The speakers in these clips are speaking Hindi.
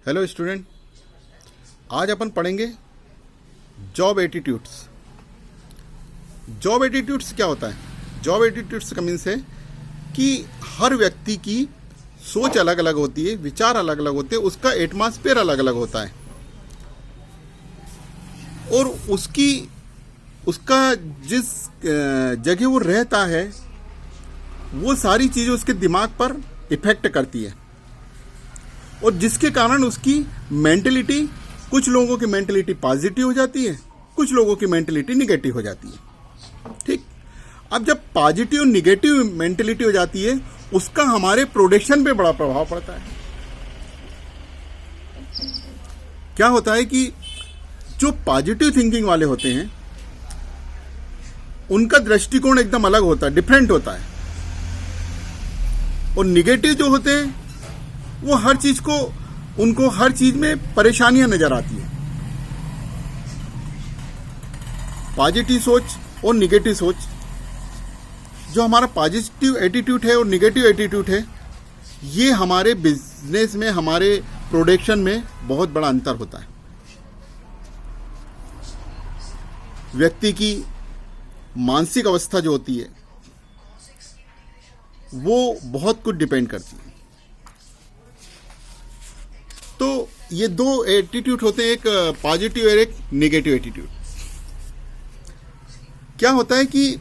हेलो स्टूडेंट, आज अपन पढ़ेंगे जॉब एटीट्यूड्स। जॉब एटीट्यूड्स क्या होता है? जॉब एटीट्यूड्स का मीन्स है कि हर व्यक्ति की सोच अलग अलग होती है, विचार अलग अलग होते हैं, उसका एटमॉस्फेयर अलग अलग होता है और उसका जिस जगह वो रहता है वो सारी चीज़ें उसके दिमाग पर इफेक्ट करती है और जिसके कारण उसकी मेंटलिटी, कुछ लोगों की मेंटलिटी पॉजिटिव हो जाती है, कुछ लोगों की मेंटलिटी निगेटिव हो जाती है। ठीक, अब जब पॉजिटिव निगेटिव मेंटलिटी हो जाती है उसका हमारे प्रोडक्शन पे बड़ा प्रभाव पड़ता है। क्या होता है कि जो पॉजिटिव थिंकिंग वाले होते हैं उनका दृष्टिकोण एकदम अलग होता है, डिफरेंट होता है, और निगेटिव जो होते हैं वो उनको हर चीज में परेशानियां नजर आती है। पॉजिटिव सोच और निगेटिव सोच, जो हमारा पॉजिटिव एटीट्यूड है और निगेटिव एटीट्यूड है, ये हमारे बिजनेस में, हमारे प्रोडक्शन में बहुत बड़ा अंतर होता है। व्यक्ति की मानसिक अवस्था जो होती है वो बहुत कुछ डिपेंड करती है। तो ये दो एटीट्यूड होते हैं, एक पॉजिटिव और एक नेगेटिव एटीट्यूड। क्या होता है कि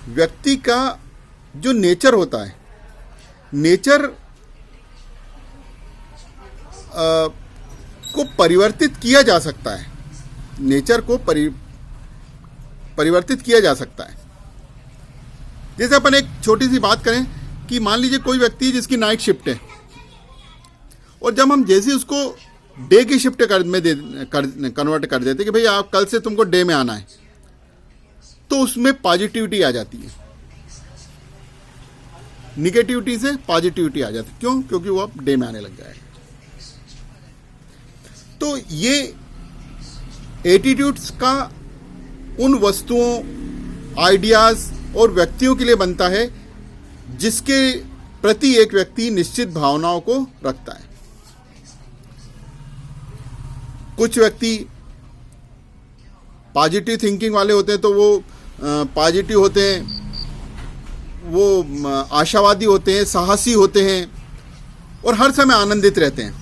व्यक्ति का जो नेचर होता है, नेचर को परिवर्तित किया जा सकता है, नेचर को परिवर्तित किया जा सकता है। जैसे अपन एक छोटी सी बात करें कि मान लीजिए कोई व्यक्ति है जिसकी नाइट शिफ्ट है और जब हम जैसे उसको डे की शिफ्ट कन्वर्ट कर देते कि भाई आप कल से तुमको डे में आना है, तो उसमें पॉजिटिविटी आ जाती है, निगेटिविटी से पॉजिटिविटी आ जाती है। क्यों? क्योंकि वो अब डे में आने लग जाएगा। तो ये एटीट्यूड्स का उन वस्तुओं, आइडियाज और व्यक्तियों के लिए बनता है जिसके प्रति एक व्यक्ति निश्चित भावनाओं को रखता है। कुछ व्यक्ति पॉजिटिव थिंकिंग वाले होते हैं तो वो पॉजिटिव होते हैं, वो आशावादी होते हैं, साहसी होते हैं और हर समय आनंदित रहते हैं।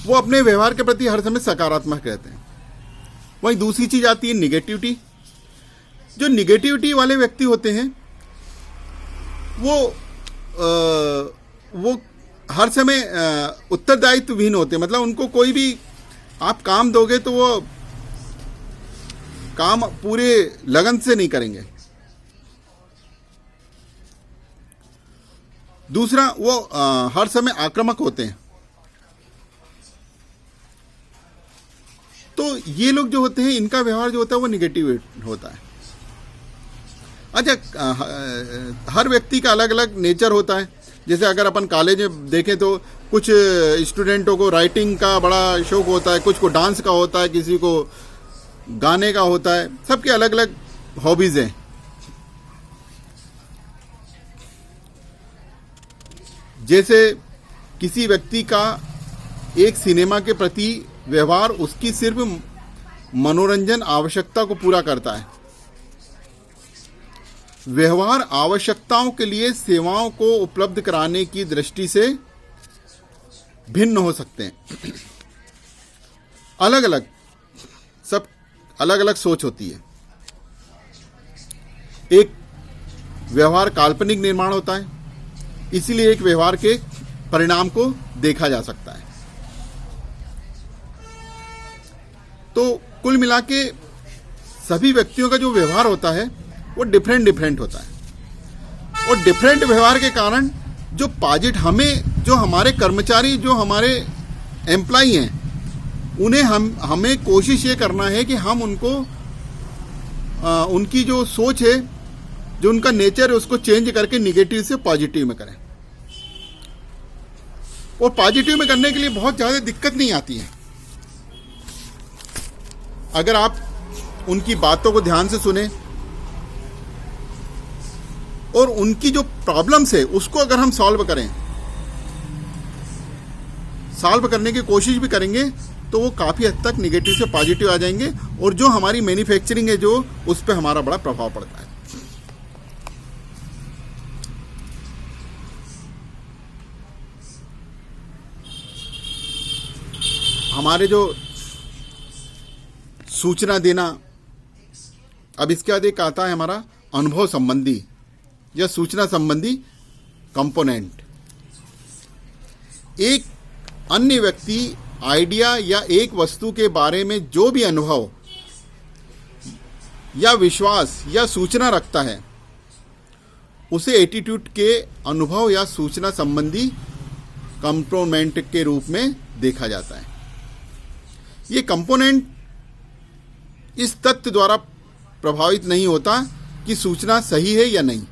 वो अपने व्यवहार के प्रति हर समय सकारात्मक रहते हैं। वहीं दूसरी चीज आती है निगेटिविटी। जो निगेटिविटी वाले व्यक्ति होते हैं वो हर समय उत्तरदायित्वहीन होते हैं। मतलब उनको कोई भी आप काम दोगे तो वो काम पूरे लगन से नहीं करेंगे। दूसरा, वो हर समय आक्रामक होते हैं। तो ये लोग जो होते हैं, इनका व्यवहार जो होता है वो निगेटिव होता है। अच्छा, हर व्यक्ति का अलग अलग नेचर होता है। जैसे अगर अपन कॉलेज में देखें तो कुछ स्टूडेंटों को राइटिंग का बड़ा शौक होता है, कुछ को डांस का होता है, किसी को गाने का होता है। सबके अलग अलग हॉबीज हैं। जैसे किसी व्यक्ति का एक सिनेमा के प्रति व्यवहार उसकी सिर्फ मनोरंजन आवश्यकता को पूरा करता है। व्यवहार आवश्यकताओं के लिए सेवाओं को उपलब्ध कराने की दृष्टि से भिन्न हो सकते हैं। अलग अलग, सब अलग अलग सोच होती है। एक व्यवहार काल्पनिक निर्माण होता है, इसीलिए एक व्यवहार के परिणाम को देखा जा सकता है। तो कुल मिला के सभी व्यक्तियों का जो व्यवहार होता है वो डिफरेंट होता है और डिफरेंट व्यवहार के कारण जो जो हमारे कर्मचारी, जो हमारे एम्प्लॉई हैं, उन्हें हमें कोशिश ये करना है कि हम उनको उनकी जो सोच है, जो उनका नेचर है, उसको चेंज करके निगेटिव से पॉजिटिव में करें। और पॉजिटिव में करने के लिए बहुत ज़्यादा दिक्कत नहीं आती है। अगर आप उनकी बातों को ध्यान से सुने और उनकी जो प्रॉब्लम्स है उसको अगर हम सॉल्व करें सॉल्व करने की कोशिश भी करेंगे तो वो काफ़ी हद तक निगेटिव से पॉजिटिव आ जाएंगे, और जो हमारी मैन्युफैक्चरिंग है जो उस पर हमारा बड़ा प्रभाव पड़ता है। हमारे जो सूचना देना, अब इसके बाद एक आता है हमारा अनुभव संबंधी या सूचना संबंधी कंपोनेंट। एक अन्य व्यक्ति आइडिया या एक वस्तु के बारे में जो भी अनुभव या विश्वास या सूचना रखता है उसे एटीट्यूड के अनुभव या सूचना संबंधी कंपोनेंट के रूप में देखा जाता है। ये कंपोनेंट इस तथ्य द्वारा प्रभावित नहीं होता कि सूचना सही है या नहीं।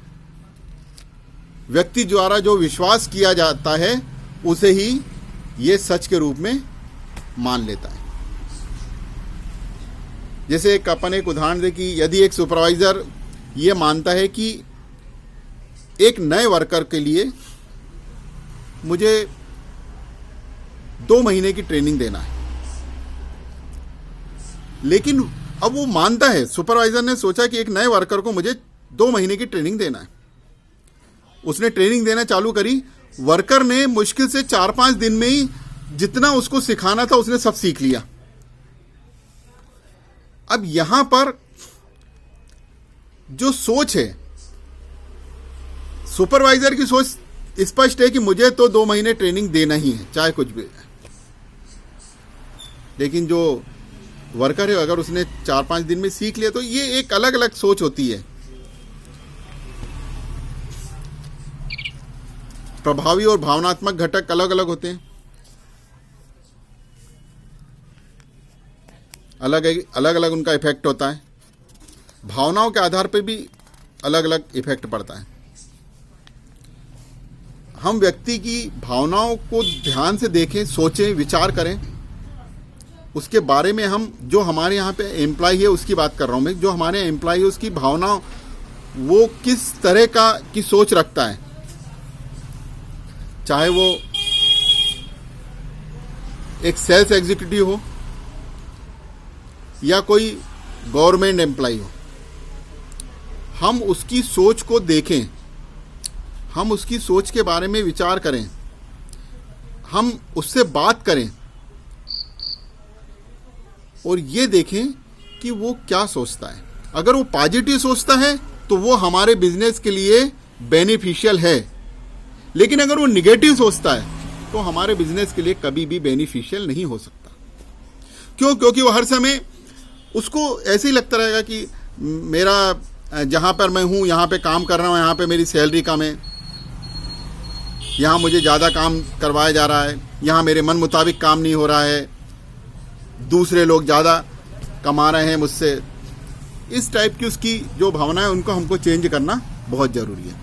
व्यक्ति द्वारा जो विश्वास किया जाता है उसे ही ये सच के रूप में मान लेता है। जैसे एक उदाहरण दे कि यदि एक सुपरवाइजर ये मानता है कि एक नए वर्कर के लिए मुझे 2 महीने की ट्रेनिंग देना है, लेकिन अब वो मानता है, सुपरवाइजर ने सोचा कि एक नए वर्कर को मुझे 2 महीने की ट्रेनिंग देना है। उसने ट्रेनिंग देना चालू करी, वर्कर ने मुश्किल से 4-5 दिन में ही जितना उसको सिखाना था उसने सब सीख लिया। अब यहां पर जो सोच है, सुपरवाइजर की सोच स्पष्ट है कि मुझे तो 2 महीने ट्रेनिंग देना ही है, चाहे कुछ भी। लेकिन जो वर्कर है, अगर उसने 4-5 दिन में सीख लिया तो ये एक अलग अलग सोच होती है। प्रभावी और भावनात्मक घटक अलग अलग होते हैं, अलग अलग उनका इफेक्ट होता है। भावनाओं के आधार पर भी अलग अलग इफेक्ट पड़ता है। हम व्यक्ति की भावनाओं को ध्यान से देखें, सोचें, विचार करें, उसके बारे में हम जो हमारे यहाँ पे एम्प्लॉय है उसकी बात कर रहा हूँ मैं, जो हमारे एम्प्लॉय है उसकी भावना वो किस तरह की सोच रखता है, चाहे वो एक सेल्स एग्जीक्यूटिव हो या कोई गवर्नमेंट एम्प्लॉय हो, हम उसकी सोच को देखें, हम उसकी सोच के बारे में विचार करें, हम उससे बात करें और ये देखें कि वो क्या सोचता है। अगर वो पॉजिटिव सोचता है तो वो हमारे बिजनेस के लिए बेनिफिशियल है, लेकिन अगर वो निगेटिव सोचता है तो हमारे बिजनेस के लिए कभी भी बेनिफिशियल नहीं हो सकता। क्यों? क्योंकि वो हर समय उसको ऐसे ही लगता रहेगा कि मेरा जहाँ पर मैं हूँ, यहाँ पे काम कर रहा हूँ, यहाँ पे मेरी सैलरी कम है, यहाँ मुझे ज़्यादा काम करवाया जा रहा है, यहाँ मेरे मन मुताबिक काम नहीं हो रहा है, दूसरे लोग ज़्यादा कमा रहे हैं मुझसे। इस टाइप की उसकी जो भावना है उनको हमको चेंज करना बहुत ज़रूरी है।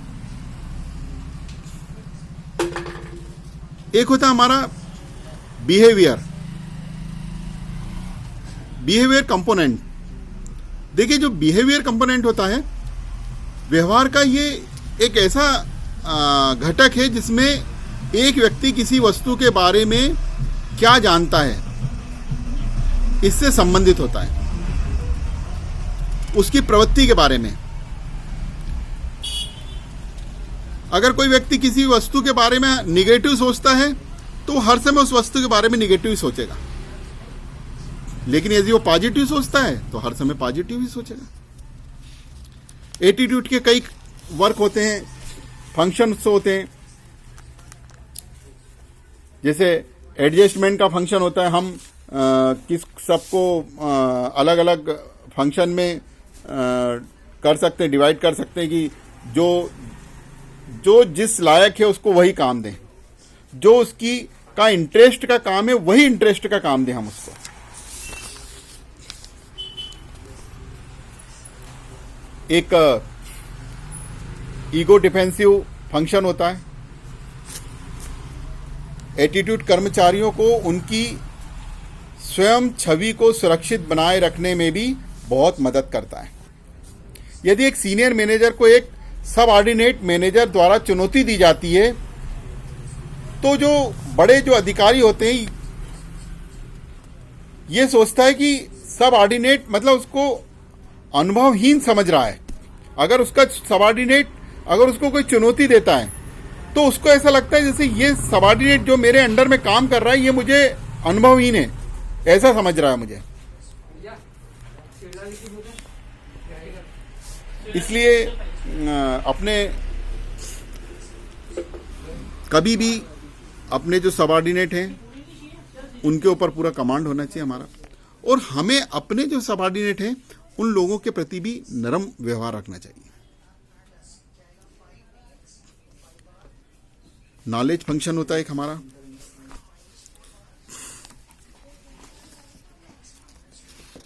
एक होता है हमारा बिहेवियर कंपोनेंट। देखिए, जो बिहेवियर कंपोनेंट होता है व्यवहार का, ये एक ऐसा घटक है जिसमें एक व्यक्ति किसी वस्तु के बारे में क्या जानता है इससे संबंधित होता है, उसकी प्रवृत्ति के बारे में। अगर कोई व्यक्ति किसी वस्तु के बारे में निगेटिव सोचता है तो हर समय उस वस्तु के बारे में निगेटिव ही सोचेगा, लेकिन यदि वो पॉजिटिव सोचता है तो हर समय पॉजिटिव ही सोचेगा। एटीट्यूड के कई वर्क होते हैं, फंक्शंस होते हैं। जैसे एडजस्टमेंट का फंक्शन होता है, हम किस सबको अलग अलग फंक्शन में कर सकते हैं, डिवाइड कर सकते हैं कि जो जिस लायक है उसको वही काम दें, जो उसकी का इंटरेस्ट का काम है वही इंटरेस्ट का काम दें हम उसको। एक ईगो डिफेंसिव फंक्शन होता है। एटीट्यूड कर्मचारियों को उनकी स्वयं छवि को सुरक्षित बनाए रखने में भी बहुत मदद करता है। यदि एक सीनियर मैनेजर को एक सबऑर्डिनेट मैनेजर द्वारा चुनौती दी जाती है तो जो बड़े जो अधिकारी होते हैं ये सोचता है कि सब ऑर्डिनेट मतलब उसको अनुभवहीन समझ रहा है। अगर उसका सबऑर्डिनेट अगर उसको कोई चुनौती देता है तो उसको ऐसा लगता है जैसे ये सबऑर्डिनेट जो मेरे अंडर में काम कर रहा है ये मुझे अनुभवहीन है, ऐसा समझ रहा है मुझे। इसलिए अपने कभी भी अपने जो सबऑर्डिनेट हैं उनके ऊपर पूरा कमांड होना चाहिए हमारा, और हमें अपने जो सबऑर्डिनेट हैं उन लोगों के प्रति भी नरम व्यवहार रखना चाहिए। नॉलेज फंक्शन होता है एक हमारा,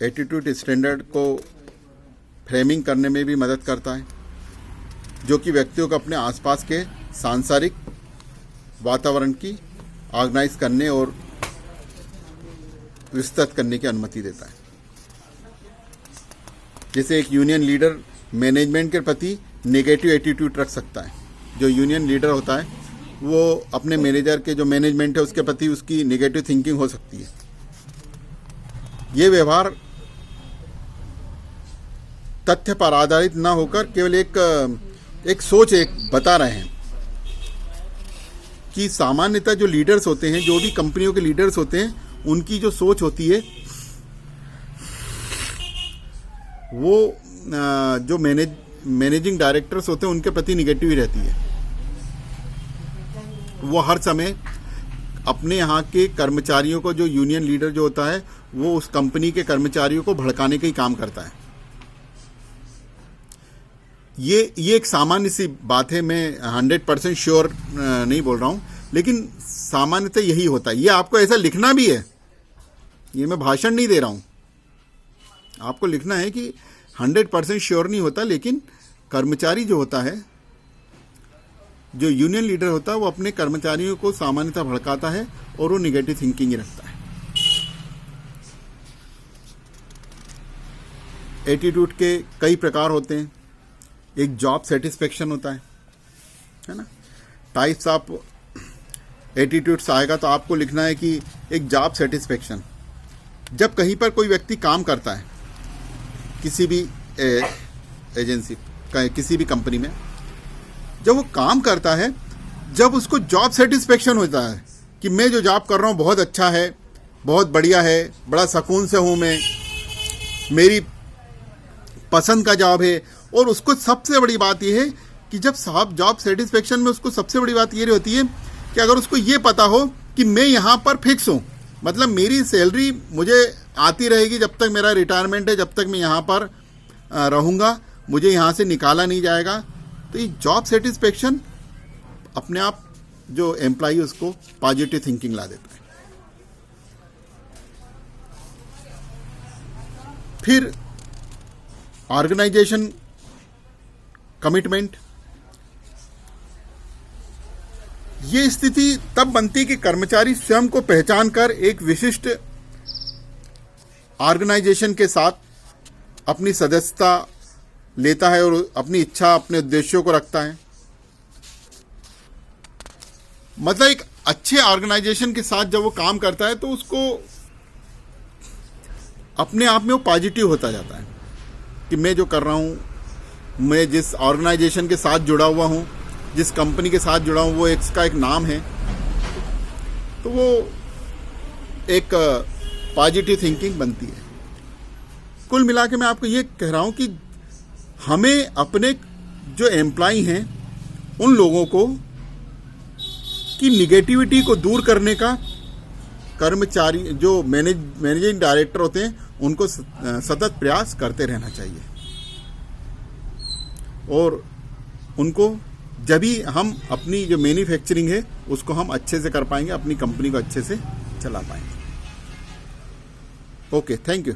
एटीट्यूड स्टैंडर्ड को फ्रेमिंग करने में भी मदद करता है, जो कि व्यक्तियों को अपने आसपास के सांसारिक वातावरण की ऑर्गेनाइज करने और विस्तृत करने की अनुमति देता है। जैसे एक यूनियन लीडर मैनेजमेंट के प्रति नेगेटिव एटीट्यूड रख सकता है। जो यूनियन लीडर होता है वो अपने मैनेजर के जो मैनेजमेंट है उसके प्रति उसकी नेगेटिव थिंकिंग हो सकती है। ये व्यवहार तथ्य पर आधारित ना होकर केवल एक सोच बता रहे हैं कि सामान्यतः जो लीडर्स होते हैं, जो भी कंपनियों के लीडर्स होते हैं, उनकी जो सोच होती है वो जो मैनेजिंग डायरेक्टर्स होते हैं उनके प्रति निगेटिव ही रहती है। वो हर समय अपने यहाँ के कर्मचारियों को, जो यूनियन लीडर जो होता है वो उस कंपनी के कर्मचारियों को भड़काने का ही काम करता है। ये एक सामान्य सी बात है, मैं 100% श्योर नहीं बोल रहा हूँ, लेकिन सामान्यतः यही होता है। ये आपको ऐसा लिखना भी है, ये मैं भाषण नहीं दे रहा हूँ, आपको लिखना है कि 100% श्योर नहीं होता, लेकिन कर्मचारी जो होता है, जो यूनियन लीडर होता है, वो अपने कर्मचारियों को सामान्यतः भड़काता है और वो निगेटिव थिंकिंग ही रखता है। एटीट्यूड के कई प्रकार होते हैं। एक जॉब सेटिस्फेक्शन होता है ना। टाइप्स ऑफ एटीट्यूड्स आएगा तो आपको लिखना है कि एक जॉब सेटिस्फेक्शन, जब कहीं पर कोई व्यक्ति काम करता है किसी भी एजेंसी किसी भी कंपनी में, जब वो काम करता है, जब उसको जॉब सेटिस्फेक्शन होता है कि मैं जो जॉब कर रहा हूँ बहुत अच्छा है, बहुत बढ़िया है, बड़ा सुकून से हूँ मैं, मेरी पसंद का जॉब है। और उसको सबसे बड़ी बात यह है कि जब साहब जॉब सेटिस्फेक्शन में उसको सबसे बड़ी बात ये होती है कि अगर उसको ये पता हो कि मैं यहाँ पर फिक्स हूँ, मतलब मेरी सैलरी मुझे आती रहेगी जब तक मेरा रिटायरमेंट है, जब तक मैं यहाँ पर रहूँगा, मुझे यहाँ से निकाला नहीं जाएगा, तो ये जॉब सेटिस्फेक्शन अपने आप जो एम्प्लॉय उसको पॉजिटिव थिंकिंग ला देता है। फिर ऑर्गेनाइजेशन कमिटमेंट, ये स्थिति तब बनती कि कर्मचारी स्वयं को पहचान कर एक विशिष्ट ऑर्गेनाइजेशन के साथ अपनी सदस्यता लेता है और अपनी इच्छा, अपने उद्देश्यों को रखता है। मतलब एक अच्छे ऑर्गेनाइजेशन के साथ जब वो काम करता है तो उसको अपने आप में वो पॉजिटिव होता जाता है कि मैं जो कर रहा हूँ, मैं जिस ऑर्गेनाइजेशन के साथ जुड़ा हुआ हूँ, जिस कंपनी के साथ जुड़ा हूँ, वो इसका एक नाम है, तो वो एक पॉजिटिव थिंकिंग बनती है। कुल मिला के मैं आपको ये कह रहा हूँ कि हमें अपने जो एम्प्लॉय हैं उन लोगों को की निगेटिविटी को दूर करने का कर्मचारी जो मैनेजिंग डायरेक्टर होते हैं उनको सतत प्रयास करते रहना चाहिए। और उनको जब भी हम अपनी जो मैन्युफैक्चरिंग है उसको हम अच्छे से कर पाएंगे, अपनी कंपनी को अच्छे से चला पाएंगे। Okay, thank you.